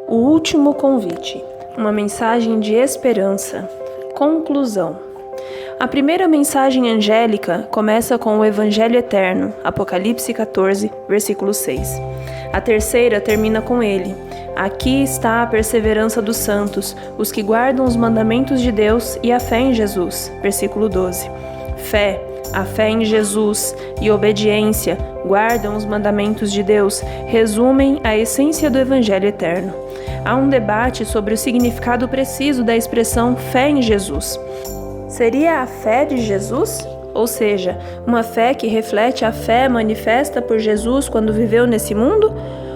O último convite, uma mensagem de esperança. Conclusão. A primeira mensagem angélica começa com o Evangelho Eterno, Apocalipse 14, versículo 6. A terceira termina com ele: aqui está a perseverança dos santos, os que guardam os mandamentos de Deus e a fé em Jesus, versículo 12. Fé, a fé em Jesus e obediência guardam os mandamentos de Deus, resumem a essência do Evangelho Eterno. Há um debate sobre o significado preciso da expressão fé em Jesus. Seria a fé de Jesus? Ou seja, uma fé que reflete a fé manifesta por Jesus quando viveu nesse mundo?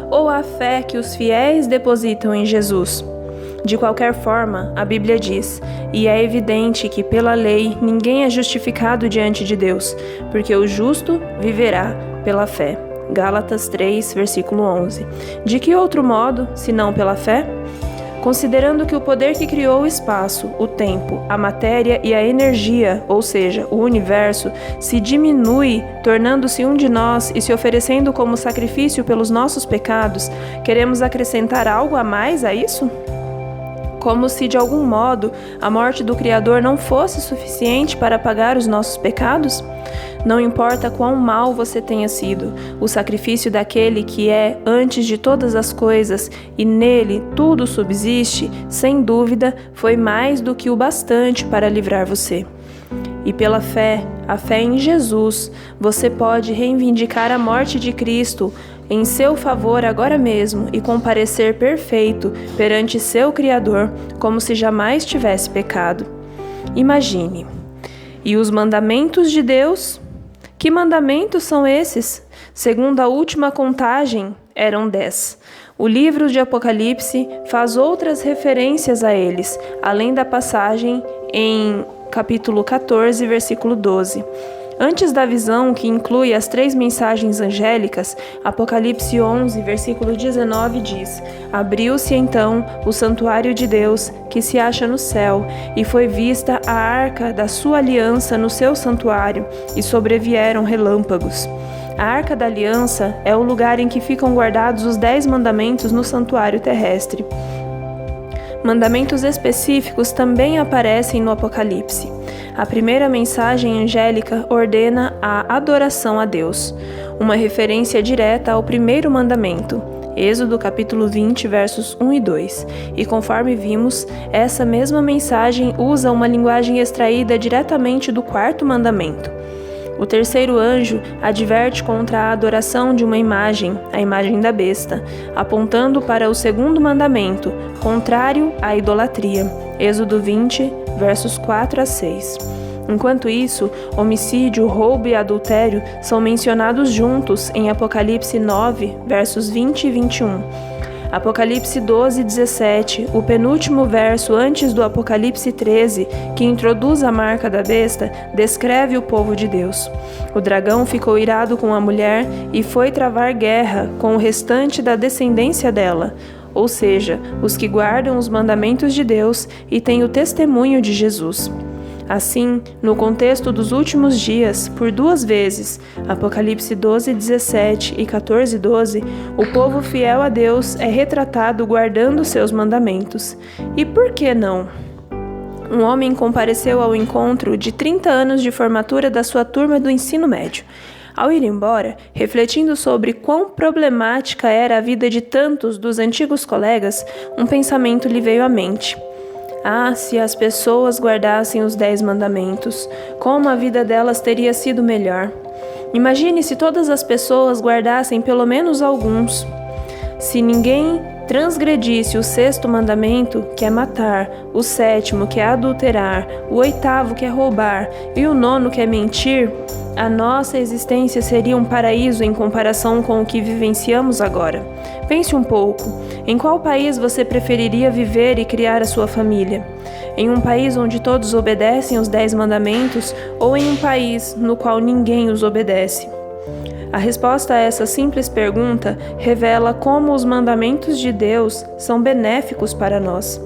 Ou a fé que os fiéis depositam em Jesus? De qualquer forma, a Bíblia diz: e é evidente que pela lei ninguém é justificado diante de Deus, porque o justo viverá pela fé. Gálatas 3, versículo 11. De que outro modo, senão pela fé? Considerando que o poder que criou o espaço, o tempo, a matéria e a energia, ou seja, o universo, se diminui, tornando-se um de nós e se oferecendo como sacrifício pelos nossos pecados, queremos acrescentar algo a mais a isso? Como se, de algum modo, a morte do Criador não fosse suficiente para pagar os nossos pecados? Não importa quão mal você tenha sido, o sacrifício daquele que é antes de todas as coisas e nele tudo subsiste, sem dúvida, foi mais do que o bastante para livrar você. E pela fé, a fé em Jesus, você pode reivindicar a morte de Cristo em seu favor agora mesmo e comparecer perfeito perante seu Criador, como se jamais tivesse pecado. Imagine. E os mandamentos de Deus? Que mandamentos são esses? Segundo a última contagem, eram 10. O livro de Apocalipse faz outras referências a eles, além da passagem em capítulo 14, versículo 12. Antes da visão, que inclui as 3 mensagens angélicas, Apocalipse 11, versículo 19 diz: abriu-se então o santuário de Deus, que se acha no céu, e foi vista a arca da sua aliança no seu santuário, e sobrevieram relâmpagos. A arca da aliança é o lugar em que ficam guardados os 10 mandamentos no santuário terrestre. Mandamentos específicos também aparecem no Apocalipse. A primeira mensagem angélica ordena a adoração a Deus, uma referência direta ao primeiro mandamento, Êxodo capítulo 20, versos 1 e 2. E conforme vimos, essa mesma mensagem usa uma linguagem extraída diretamente do quarto mandamento. O terceiro anjo adverte contra a adoração de uma imagem, a imagem da besta, apontando para o segundo mandamento, contrário à idolatria. Êxodo 20, versos 4 a 6. Enquanto isso, homicídio, roubo e adultério são mencionados juntos em Apocalipse 9, versos 20 e 21. Apocalipse 12, 17, o penúltimo verso antes do Apocalipse 13, que introduz a marca da besta, descreve o povo de Deus. O dragão ficou irado com a mulher e foi travar guerra com o restante da descendência dela, ou seja, os que guardam os mandamentos de Deus e têm o testemunho de Jesus. Assim, no contexto dos últimos dias, por 2 vezes, Apocalipse 12, 17 e 14, 12, o povo fiel a Deus é retratado guardando seus mandamentos. E por que não? Um homem compareceu ao encontro de 30 anos de formatura da sua turma do ensino médio. Ao ir embora, refletindo sobre quão problemática era a vida de tantos dos antigos colegas, um pensamento lhe veio à mente. Ah, se as pessoas guardassem os 10 mandamentos, como a vida delas teria sido melhor. Imagine se todas as pessoas guardassem pelo menos alguns. Se ninguém transgredisse o 6º mandamento, que é matar, o 7º, que é adulterar, o 8º, que é roubar, e o 9º, que é mentir, a nossa existência seria um paraíso em comparação com o que vivenciamos agora. Pense um pouco. Em qual país você preferiria viver e criar a sua família? Em um país onde todos obedecem os 10 mandamentos ou em um país no qual ninguém os obedece? A resposta a essa simples pergunta revela como os mandamentos de Deus são benéficos para nós.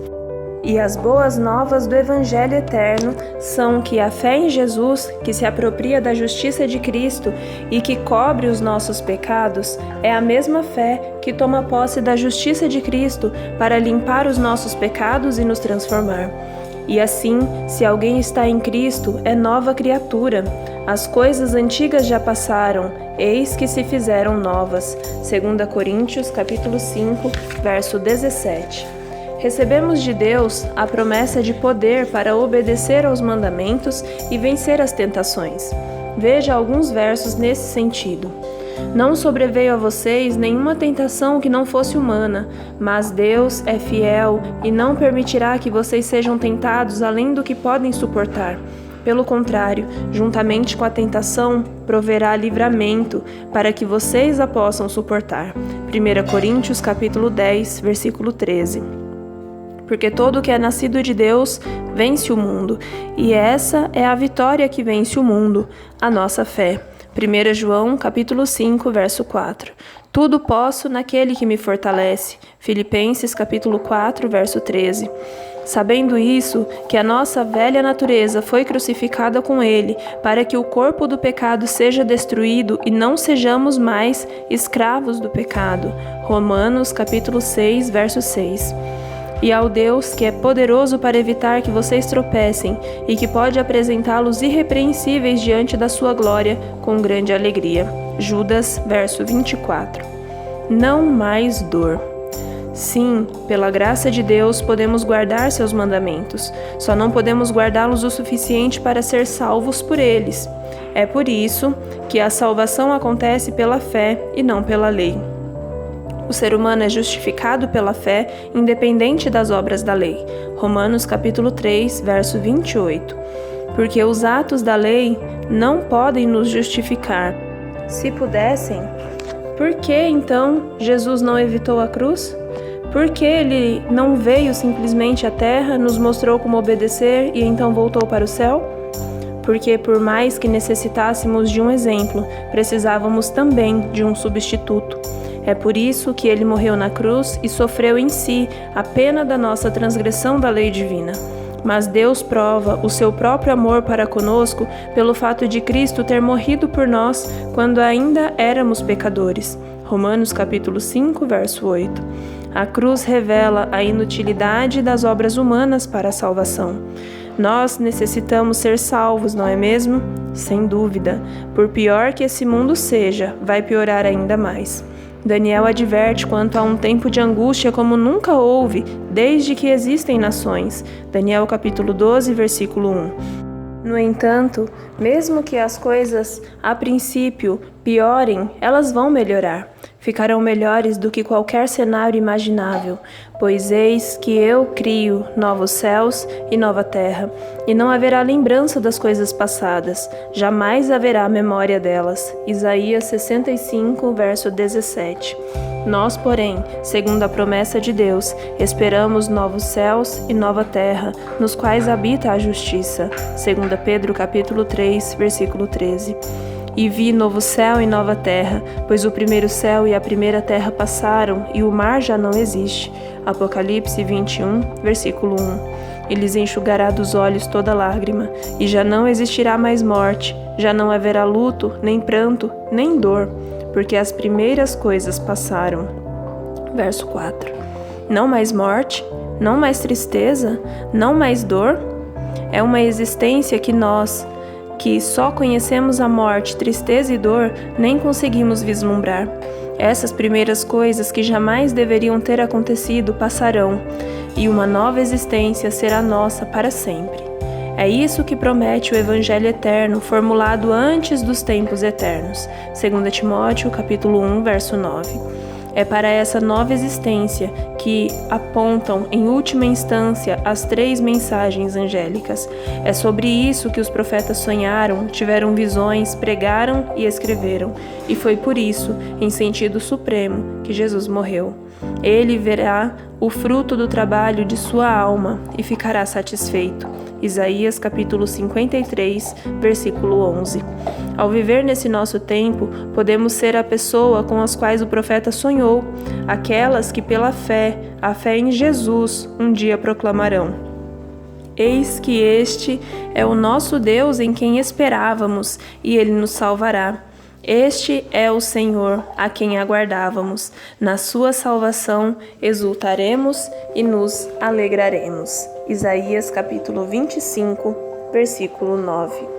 E as boas novas do Evangelho eterno são que a fé em Jesus, que se apropria da justiça de Cristo e que cobre os nossos pecados, é a mesma fé que toma posse da justiça de Cristo para limpar os nossos pecados e nos transformar. E assim, se alguém está em Cristo, é nova criatura. As coisas antigas já passaram, eis que se fizeram novas. 2 Coríntios, capítulo 5, verso 17. Recebemos de Deus a promessa de poder para obedecer aos mandamentos e vencer as tentações. Veja alguns versos nesse sentido. Não sobreveio a vocês nenhuma tentação que não fosse humana, mas Deus é fiel e não permitirá que vocês sejam tentados além do que podem suportar. Pelo contrário, juntamente com a tentação, proverá livramento para que vocês a possam suportar. 1 Coríntios capítulo 10, versículo 13. Porque todo o que é nascido de Deus vence o mundo, e essa é a vitória que vence o mundo, a nossa fé. 1 João, capítulo 5, verso 4. Tudo posso naquele que me fortalece. Filipenses, capítulo 4, verso 13. Sabendo isso, que a nossa velha natureza foi crucificada com ele, para que o corpo do pecado seja destruído e não sejamos mais escravos do pecado. Romanos, capítulo 6, verso 6. E ao Deus que é poderoso para evitar que vocês tropecem e que pode apresentá-los irrepreensíveis diante da sua glória com grande alegria. Judas, verso 24. Não mais dor. Sim, pela graça de Deus podemos guardar seus mandamentos, só não podemos guardá-los o suficiente para ser salvos por eles. É por isso que a salvação acontece pela fé e não pela lei. O ser humano é justificado pela fé, independente das obras da lei. Romanos capítulo 3, verso 28. Porque os atos da lei não podem nos justificar. Se pudessem, por que então Jesus não evitou a cruz? Por que ele não veio simplesmente à terra, nos mostrou como obedecer e então voltou para o céu? Porque por mais que necessitássemos de um exemplo, precisávamos também de um substituto. É por isso que ele morreu na cruz e sofreu em si a pena da nossa transgressão da lei divina. Mas Deus prova o seu próprio amor para conosco pelo fato de Cristo ter morrido por nós quando ainda éramos pecadores. Romanos capítulo 5, verso 8. A cruz revela a inutilidade das obras humanas para a salvação. Nós necessitamos ser salvos, não é mesmo? Sem dúvida. Por pior que esse mundo seja, vai piorar ainda mais. Daniel adverte quanto a um tempo de angústia como nunca houve, desde que existem nações. Daniel capítulo 12, versículo 1. No entanto, mesmo que as coisas, a princípio, piorem, elas vão melhorar. Ficarão melhores do que qualquer cenário imaginável, pois eis que eu crio novos céus e nova terra, e não haverá lembrança das coisas passadas, jamais haverá memória delas. Isaías 65, verso 17. Nós, porém, segundo a promessa de Deus, esperamos novos céus e nova terra, nos quais habita a justiça. 2 Pedro capítulo 3, versículo 13. E vi novo céu e nova terra, pois o primeiro céu e a primeira terra passaram, e o mar já não existe. Apocalipse 21, versículo 1. E lhes enxugará dos olhos toda lágrima, e já não existirá mais morte, já não haverá luto, nem pranto, nem dor, porque as primeiras coisas passaram. Verso 4. Não mais morte, não mais tristeza, não mais dor. É uma existência que nós, que só conhecemos a morte, tristeza e dor, nem conseguimos vislumbrar. Essas primeiras coisas que jamais deveriam ter acontecido passarão, e uma nova existência será nossa para sempre. É isso que promete o Evangelho eterno, formulado antes dos tempos eternos. 2 Timóteo, capítulo 1, verso 9. É para essa nova existência que apontam, em última instância, as 3 mensagens angélicas. É sobre isso que os profetas sonharam, tiveram visões, pregaram e escreveram. E foi por isso, em sentido supremo, que Jesus morreu. Ele verá o fruto do trabalho de sua alma e ficará satisfeito. Isaías capítulo 53, versículo 11. Ao viver nesse nosso tempo, podemos ser a pessoa com as quais o profeta sonhou, aquelas que pela fé, a fé em Jesus, um dia proclamarão: Eis que este é o nosso Deus em quem esperávamos, e ele nos salvará. Este é o Senhor, a quem aguardávamos. Na sua salvação exultaremos e nos alegraremos. Isaías capítulo 25, versículo 9.